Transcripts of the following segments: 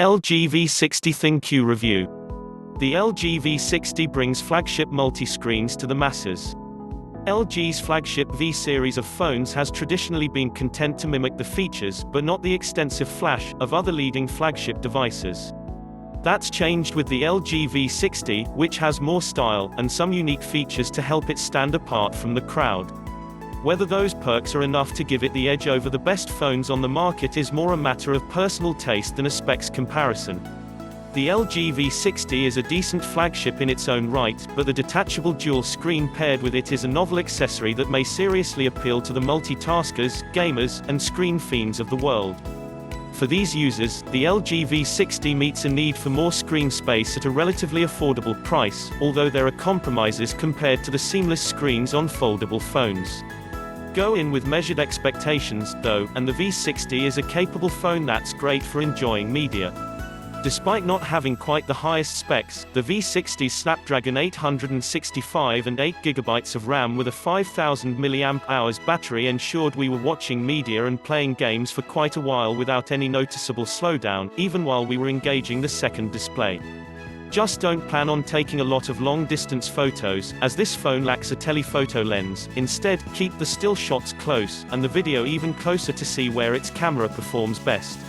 LG V60 ThinQ review. The LG V60 brings flagship multi-screens to the masses. LG's flagship V series of phones has traditionally been content to mimic the features, but not the extensive flash, of other leading flagship devices. That's changed with the LG V60, which has more style, and some unique features to help it stand apart from the crowd. Whether those perks are enough to give it the edge over the best phones on the market is more a matter of personal taste than a specs comparison. The LG V60 is a decent flagship in its own right, but the detachable dual screen paired with it is a novel accessory that may seriously appeal to the multitaskers, gamers, and screen fiends of the world. For these users, the LG V60 meets a need for more screen space at a relatively affordable price, although there are compromises compared to the seamless screens on foldable phones. Go in with measured expectations, though, and the V60 is a capable phone that's great for enjoying media. Despite not having quite the highest specs, the V60's Snapdragon 865 and 8GB of RAM with a 5000 mAh battery ensured we were watching media and playing games for quite a while without any noticeable slowdown, even while we were engaging the second display. Just don't plan on taking a lot of long-distance photos, as this phone lacks a telephoto lens. Instead, keep the still shots close, and the video even closer to see where its camera performs best.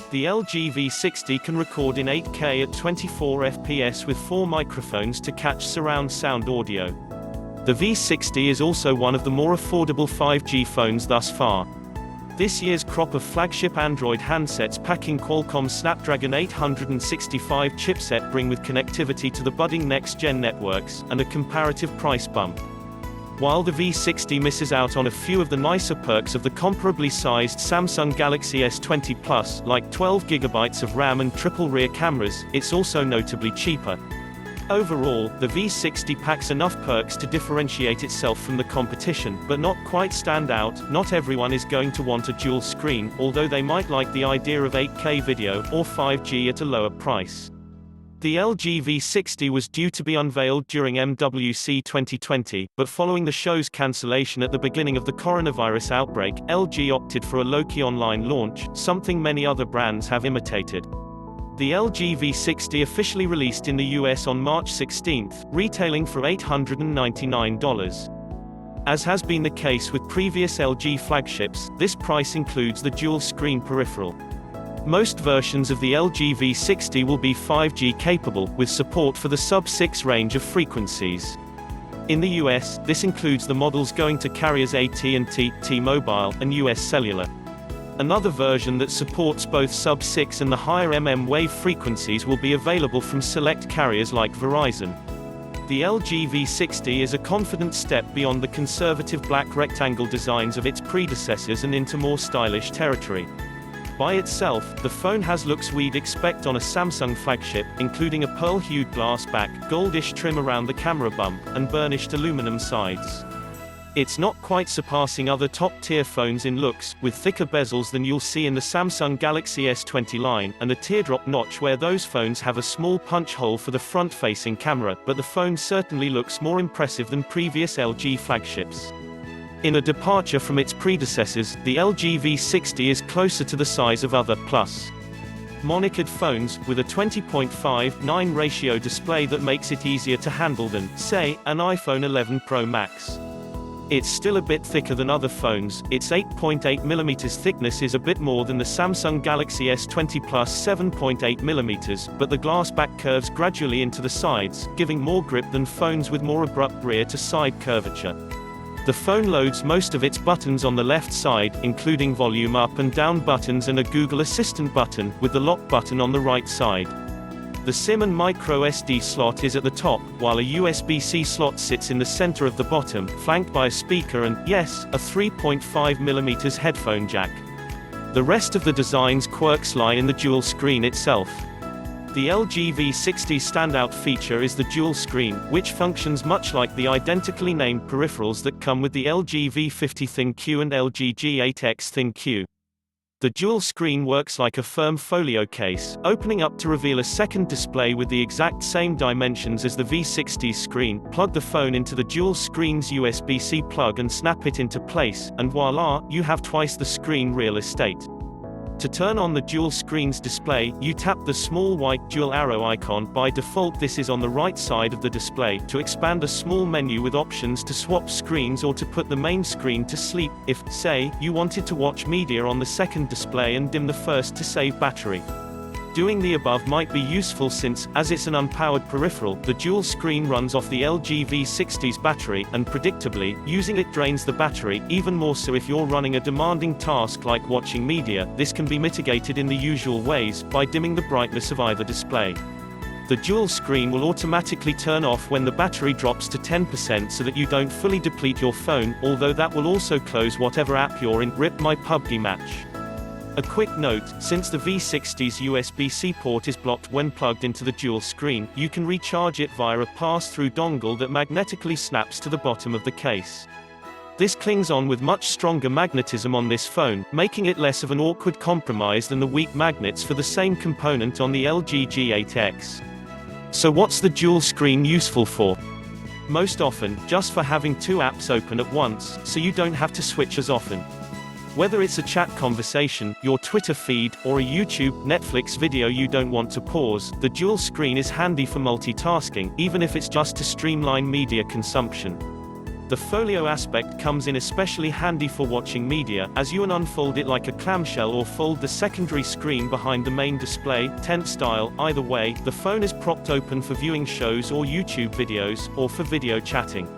The LG V60 can record in 8K at 24 FPS with 4 microphones to catch surround sound audio. The V60 is also one of the more affordable 5G phones thus far. This year's crop of flagship Android handsets packing Qualcomm's Snapdragon 865 chipset bring with connectivity to the budding next-gen networks, and a comparative price bump. While the V60 misses out on a few of the nicer perks of the comparably sized Samsung Galaxy S20 Plus, like 12GB of RAM and triple rear cameras, it's also notably cheaper. Overall, the V60 packs enough perks to differentiate itself from the competition, but not quite stand out. Not everyone is going to want a dual screen, although they might like the idea of 8K video, or 5G at a lower price. The LG V60 was due to be unveiled during MWC 2020, but following the show's cancellation at the beginning of the coronavirus outbreak, LG opted for a low-key online launch, something many other brands have imitated. The LG V60 officially released in the US on March 16, retailing for $899. As has been the case with previous LG flagships, this price includes the dual-screen peripheral. Most versions of the LG V60 will be 5G capable, with support for the sub-6 range of frequencies. In the US, this includes the models going to carriers AT&T, T-Mobile, and US Cellular. Another version that supports both sub-6 and the higher wave frequencies will be available from select carriers like Verizon. The LG V60 is a confident step beyond the conservative black rectangle designs of its predecessors and into more stylish territory. By itself, the phone has looks we'd expect on a Samsung flagship, including a pearl-hued glass back, goldish trim around the camera bump, and burnished aluminum sides. It's not quite surpassing other top-tier phones in looks, with thicker bezels than you'll see in the Samsung Galaxy S20 line, and a teardrop notch where those phones have a small punch hole for the front-facing camera, but the phone certainly looks more impressive than previous LG flagships. In a departure from its predecessors, the LG V60 is closer to the size of other plus monikered phones, with a 20.59 ratio display that makes it easier to handle than, say, an iPhone 11 Pro Max. It's still a bit thicker than other phones. Its 8.8mm thickness is a bit more than the Samsung Galaxy S20 Plus 7.8mm, but the glass back curves gradually into the sides, giving more grip than phones with more abrupt rear-to-side curvature. The phone loads most of its buttons on the left side, including volume up and down buttons and a Google Assistant button, with the lock button on the right side. The SIM and microSD slot is at the top, while a USB-C slot sits in the center of the bottom, flanked by a speaker and, yes, a 3.5mm headphone jack. The rest of the design's quirks lie in the dual screen itself. The LG V60's standout feature is the dual screen, which functions much like the identically named peripherals that come with the LG V50 ThinQ and LG G8X ThinQ. The dual screen works like a firm folio case, opening up to reveal a second display with the exact same dimensions as the V60's screen. Plug the phone into the dual screen's USB-C plug and snap it into place, and voila, you have twice the screen real estate. To turn on the dual screens display, you tap the small white dual arrow icon. By default this is on the right side of the display. To expand a small menu with options to swap screens or to put the main screen to sleep, if, say, you wanted to watch media on the second display and dim the first to save battery. Doing the above might be useful since, as it's an unpowered peripheral, the dual screen runs off the LG V60's battery, and predictably, using it drains the battery, even more so if you're running a demanding task like watching media. This can be mitigated in the usual ways, by dimming the brightness of either display. The dual screen will automatically turn off when the battery drops to 10% so that you don't fully deplete your phone, although that will also close whatever app you're in. Rip my PUBG match. A quick note, since the V60's USB-C port is blocked when plugged into the dual screen, you can recharge it via a pass-through dongle that magnetically snaps to the bottom of the case. This clings on with much stronger magnetism on this phone, making it less of an awkward compromise than the weak magnets for the same component on the LG G8X. So what's the dual screen useful for? Most often, just for having two apps open at once, so you don't have to switch as often. Whether it's a chat conversation, your Twitter feed, or a YouTube, Netflix video you don't want to pause, the dual screen is handy for multitasking, even if it's just to streamline media consumption. The folio aspect comes in especially handy for watching media, as you can unfold it like a clamshell or fold the secondary screen behind the main display, tent style. Either way, the phone is propped open for viewing shows or YouTube videos, or for video chatting.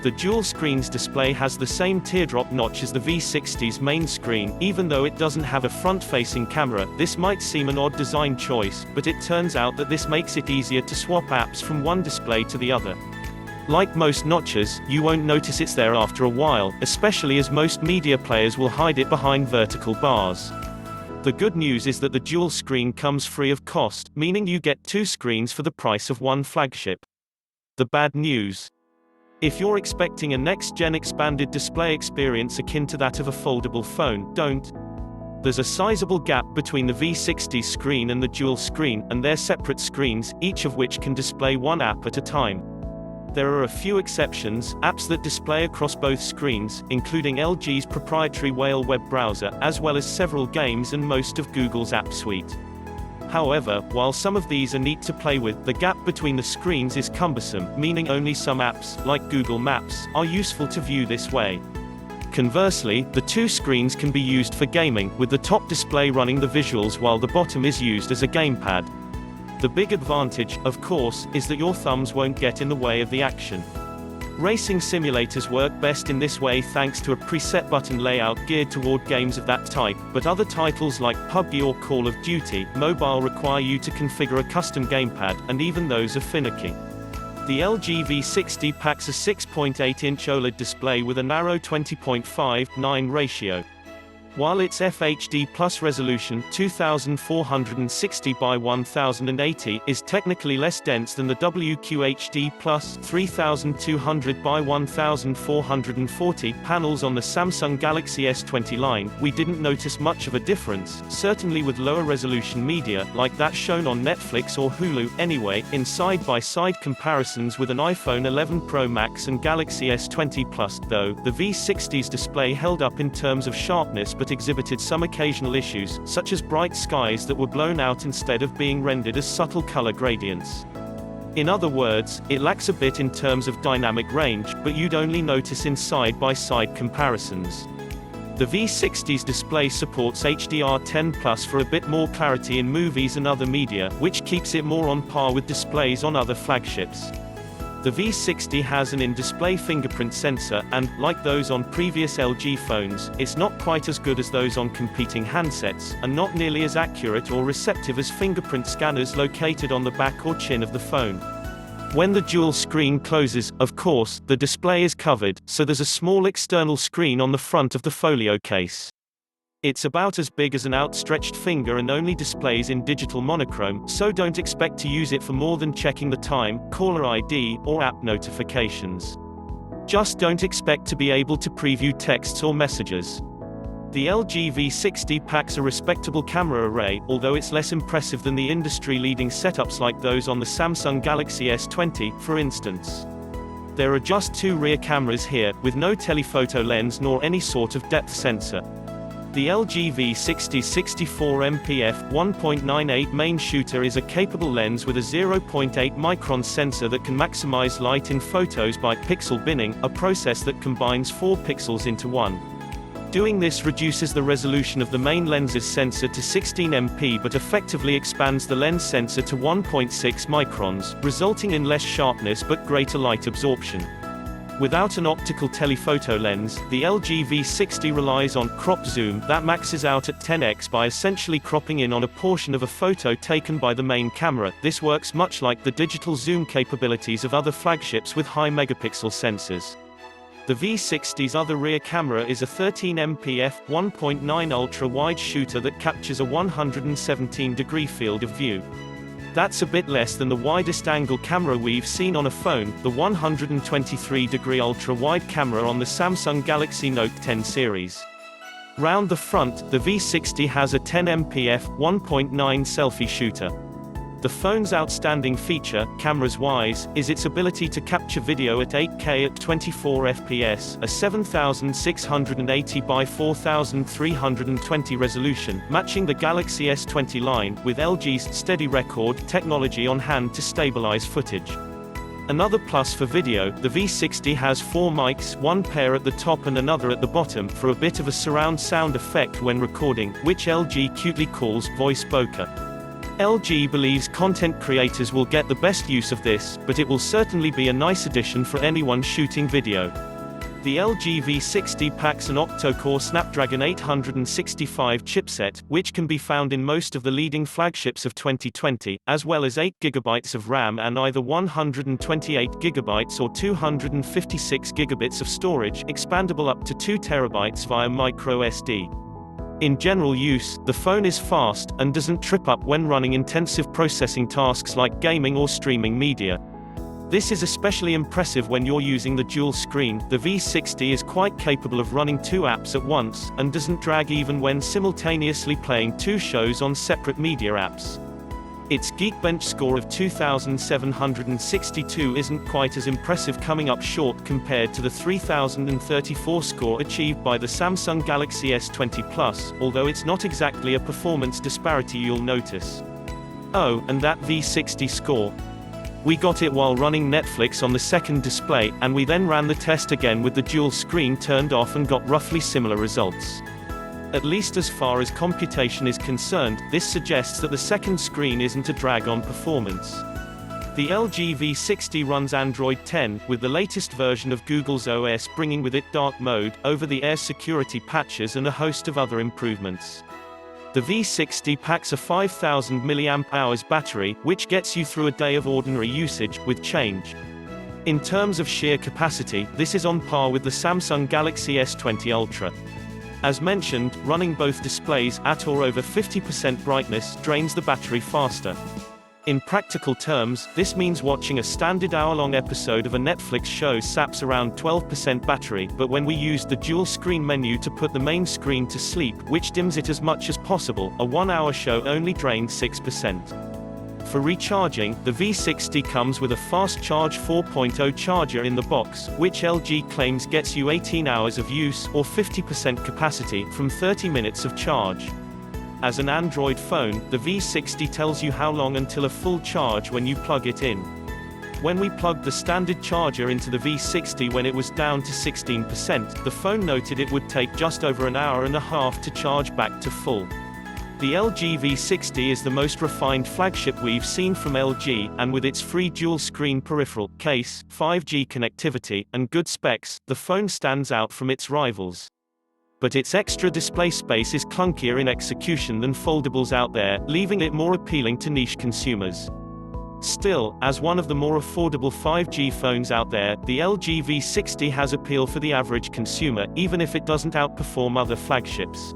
The dual screens display has the same teardrop notch as the V60's main screen. Even though it doesn't have a front-facing camera, this might seem an odd design choice, but it turns out that this makes it easier to swap apps from one display to the other. Like most notches, you won't notice it's there after a while, especially as most media players will hide it behind vertical bars. The good news is that the dual screen comes free of cost, meaning you get two screens for the price of one flagship. The bad news: if you're expecting a next-gen expanded display experience akin to that of a foldable phone, don't. There's a sizable gap between the V60 screen and the dual screen, and they're separate screens, each of which can display one app at a time. There are a few exceptions, apps that display across both screens, including LG's proprietary Whale web browser, as well as several games and most of Google's app suite. However, while some of these are neat to play with, the gap between the screens is cumbersome, meaning only some apps, like Google Maps, are useful to view this way. Conversely, the two screens can be used for gaming, with the top display running the visuals while the bottom is used as a gamepad. The big advantage, of course, is that your thumbs won't get in the way of the action. Racing simulators work best in this way thanks to a preset button layout geared toward games of that type, but other titles like PUBG or Call of Duty Mobile require you to configure a custom gamepad, and even those are finicky. The LG V60 packs a 6.8-inch OLED display with a narrow 20:9 ratio. While its FHD Plus resolution 2460 by 1080 is technically less dense than the WQHD Plus 3200 by 1440 panels on the Samsung Galaxy S20 line, we didn't notice much of a difference, certainly with lower resolution media, like that shown on Netflix or Hulu. Anyway, in side-by-side comparisons with an iPhone 11 Pro Max and Galaxy S20 Plus, though, the V60's display held up in terms of sharpness but exhibited some occasional issues, such as bright skies that were blown out instead of being rendered as subtle color gradients. In other words, it lacks a bit in terms of dynamic range, but you'd only notice in side-by-side comparisons. The V60's display supports HDR10+ for a bit more clarity in movies and other media, which keeps it more on par with displays on other flagships. The V60 has an in-display fingerprint sensor, and, like those on previous LG phones, it's not quite as good as those on competing handsets, and not nearly as accurate or receptive as fingerprint scanners located on the back or chin of the phone. When the dual screen closes, of course, the display is covered, so there's a small external screen on the front of the folio case. It's about as big as an outstretched finger and only displays in digital monochrome, so don't expect to use it for more than checking the time, caller ID, or app notifications. Just don't expect to be able to preview texts or messages. The LG V60 packs a respectable camera array, although it's less impressive than the industry-leading setups like those on the Samsung Galaxy S20, for instance. There are just two rear cameras here, with no telephoto lens nor any sort of depth sensor. The LG V60 64MP f1.98 main shooter is a capable lens with a 0.8 micron sensor that can maximize light in photos by pixel binning, a process that combines 4 pixels into one. Doing this reduces the resolution of the main lens's sensor to 16 MP but effectively expands the lens sensor to 1.6 microns, resulting in less sharpness but greater light absorption. Without an optical telephoto lens, the LG V60 relies on crop zoom that maxes out at 10x by essentially cropping in on a portion of a photo taken by the main camera. This works much like the digital zoom capabilities of other flagships with high megapixel sensors. The V60's other rear camera is a 13MP f1.9 ultra-wide shooter that captures a 117-degree field of view. That's a bit less than the widest angle camera we've seen on a phone, the 123-degree ultra-wide camera on the Samsung Galaxy Note 10 series. Round the front, the V60 has a 10MP f1.9 selfie shooter. The phone's outstanding feature, cameras-wise, is its ability to capture video at 8K at 24 FPS, a 7680 by 4320 resolution, matching the Galaxy S20 line, with LG's Steady Record technology on hand to stabilize footage. Another plus for video, the V60 has 4 mics, one pair at the top and another at the bottom, for a bit of a surround sound effect when recording, which LG cutely calls voice bokeh. LG believes content creators will get the best use of this, but it will certainly be a nice addition for anyone shooting video. The LG V60 packs an octa-core Snapdragon 865 chipset, which can be found in most of the leading flagships of 2020, as well as 8GB of RAM and either 128GB or 256GB of storage, expandable up to 2TB via microSD. In general use, the phone is fast, and doesn't trip up when running intensive processing tasks like gaming or streaming media. This is especially impressive when you're using the dual screen. The V60 is quite capable of running 2 apps at once, and doesn't drag even when simultaneously playing 2 shows on separate media apps. Its Geekbench score of 2,762 isn't quite as impressive, coming up short compared to the 3,034 score achieved by the Samsung Galaxy S20 Plus, although it's not exactly a performance disparity you'll notice. Oh, and that V60 score. We got it while running Netflix on the second display, and we then ran the test again with the dual screen turned off and got roughly similar results. At least as far as computation is concerned, this suggests that the second screen isn't a drag on performance. The LG V60 runs Android 10, with the latest version of Google's OS bringing with it dark mode, over-the-air security patches and a host of other improvements. The V60 packs a 5000 mAh battery, which gets you through a day of ordinary usage, with change. In terms of sheer capacity, this is on par with the Samsung Galaxy S20 Ultra. As mentioned, running both displays at or over 50% brightness drains the battery faster. In practical terms, this means watching a standard hour-long episode of a Netflix show saps around 12% battery, but when we used the dual-screen menu to put the main screen to sleep, which dims it as much as possible, a 1-hour show only drained 6%. For recharging, the V60 comes with a Fast Charge 4.0 charger in the box, which LG claims gets you 18 hours of use, or 50% capacity, from 30 minutes of charge. As an Android phone, the V60 tells you how long until a full charge when you plug it in. When we plugged the standard charger into the V60 when it was down to 16%, the phone noted it would take just over an hour and a half to charge back to full. The LG V60 is the most refined flagship we've seen from LG, and with its free dual-screen peripheral case, 5G connectivity, and good specs, the phone stands out from its rivals. But its extra display space is clunkier in execution than foldables out there, leaving it more appealing to niche consumers. Still, as one of the more affordable 5G phones out there, the LG V60 has appeal for the average consumer, even if it doesn't outperform other flagships.